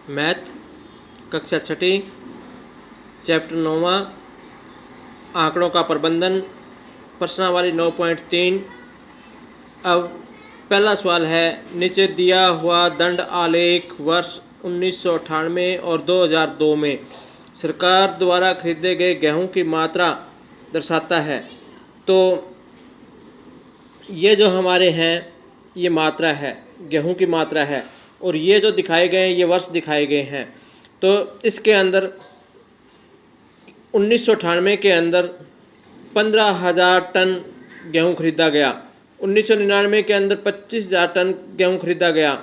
Math कक्षा छठी chapter 9वां आंकड़ों का प्रबंधन प्रश्नावली 9.3। अब पहला सवाल है, नीचे दिया हुआ दंड आलेख वर्ष 1998 और 2002 में सरकार द्वारा खरीदे गए गेहूं की मात्रा दर्शाता है। तो ये जो हमारे हैं ये मात्रा है, गेहूं की मात्रा है, और ये जो दिखाए गए हैं ये वर्ष दिखाए गए हैं। तो इसके अंदर 1998 के अंदर 15,000 टन गेहूं खरीदा गया, 1999 के अंदर 25,000 टन गेहूं खरीदा गया,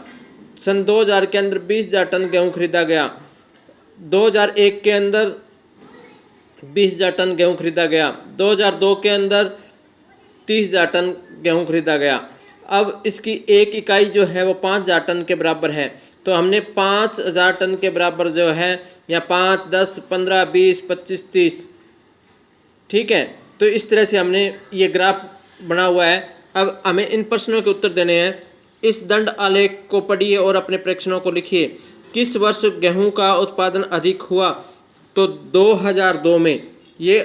सन 2000 के अंदर 20,000 टन गेहूं खरीदा गया, 2001 के अंदर 20,000 टन गेहूं खरीदा गया, 2002 के अंदर 30,000 टन गेहूं खरीदा गया। अब इसकी एक इकाई जो है वो 5,000 टन के बराबर है। तो हमने 5,000 टन के बराबर जो है या 5, 10, 15, 20, 25, 30, ठीक है। तो इस तरह से हमने ये ग्राफ बना हुआ है। अब हमें इन प्रश्नों के उत्तर देने हैं। इस दंड आलेख को पढ़िए और अपने प्रेक्षणों को लिखिए। किस वर्ष गेहूं का उत्पादन अधिक हुआ? तो 2002 में ये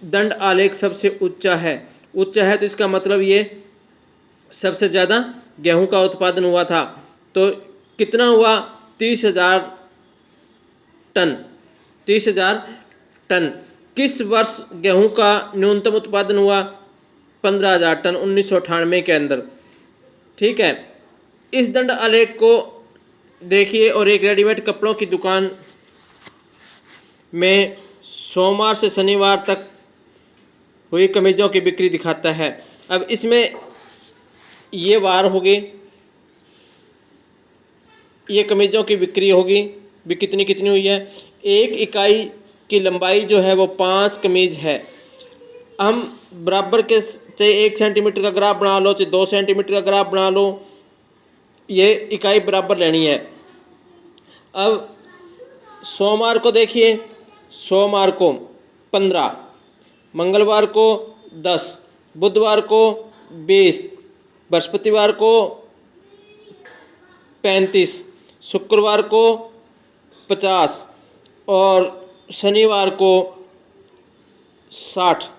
दंड आलेख सबसे ऊंचा है। तो इसका मतलब ये सबसे ज़्यादा गेहूं का उत्पादन हुआ था। तो कितना हुआ? 30,000 टन। 30,000 टन। किस वर्ष गेहूं का न्यूनतम उत्पादन हुआ? 15,000 टन 1998 के अंदर, ठीक है। इस दंड आलेख को देखिए और एक रेडीमेड कपड़ों की दुकान में सोमवार से शनिवार तक हुई कमीज़ों की बिक्री दिखाता है। अब इसमें ये वार होगी, ये कमीज़ों की बिक्री होगी भी कितनी हुई है। एक इकाई की लंबाई जो है वो 5 कमीज़ है। हम बराबर के चाहे 1 सेंटीमीटर का ग्राफ बना लो, चाहे 2 सेंटीमीटर का ग्राफ बना लो, ये इकाई बराबर लेनी है। अब सोमवार को देखिए, सोमवार को 15, मंगलवार को 10, बुधवार को 20, बृहस्पतिवार को 35, शुक्रवार को 50 और शनिवार को 60।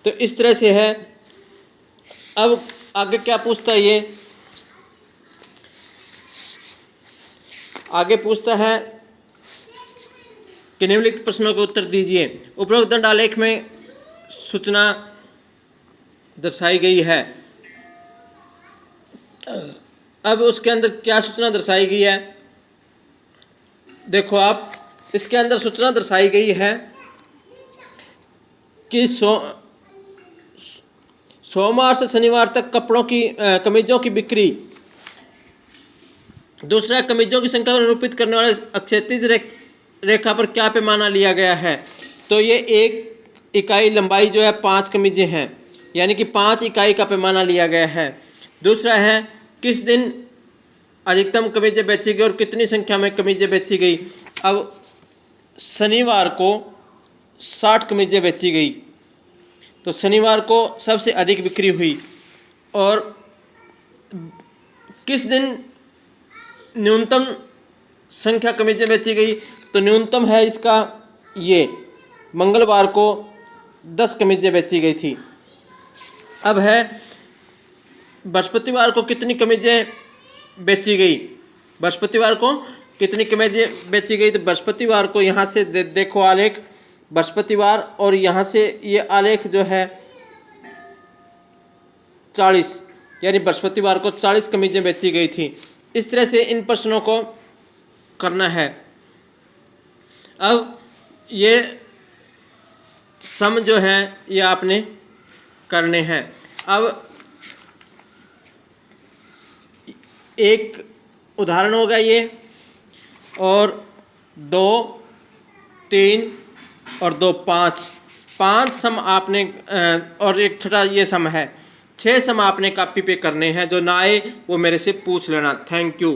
तो इस तरह से है। अब आगे क्या पूछता है ये? आगे पूछता है कि निम्नलिखित प्रश्नों के उत्तर दीजिए। उपरोक्त दंड आलेख में सूचना दर्शाई गई है। अब उसके अंदर क्या सूचना दर्शाई गई है? देखो आप, इसके अंदर सूचना दर्शाई गई है कि सोमवार से शनिवार तक कपड़ों की कमीजों की बिक्री। दूसरा, कमीजों की संख्या को निरूपित करने वाले अक्षैतिज रेखा पर क्या पैमाना लिया गया है? तो ये एक इकाई लंबाई जो है 5 कमीजें हैं, यानी कि 5 इकाई का पैमाना लिया गया है। दूसरा है, किस दिन अधिकतम कमीजें बेची गई और कितनी संख्या में कमीजें बेची गई? अब शनिवार को 60 कमीजें बेची गई, तो शनिवार को सबसे अधिक बिक्री हुई। और किस दिन न्यूनतम संख्या कमीजें बेची गई? तो न्यूनतम है इसका ये, मंगलवार को 10 कमीजें बेची गई थी। अब है, बृहस्पतिवार को कितनी कमीजें बेची गई? बृहस्पतिवार को कितनी कमीजें बेची गई? तो बृहस्पतिवार को यहाँ से देखो आलेख, बृहस्पतिवार, और यहाँ से ये आलेख जो है 40, यानी बृहस्पतिवार को 40 कमीजें बेची गई थी। इस तरह से इन प्रश्नों को करना है। अब ये सम जो है ये आपने करने हैं। अब एक उदाहरण होगा ये, और 2, 3 और 2, 5 सम आपने, और एक छोटा ये सम है। 6 सम आपने कॉपी पे करने हैं। जो ना आए वो मेरे से पूछ लेना। Thank you.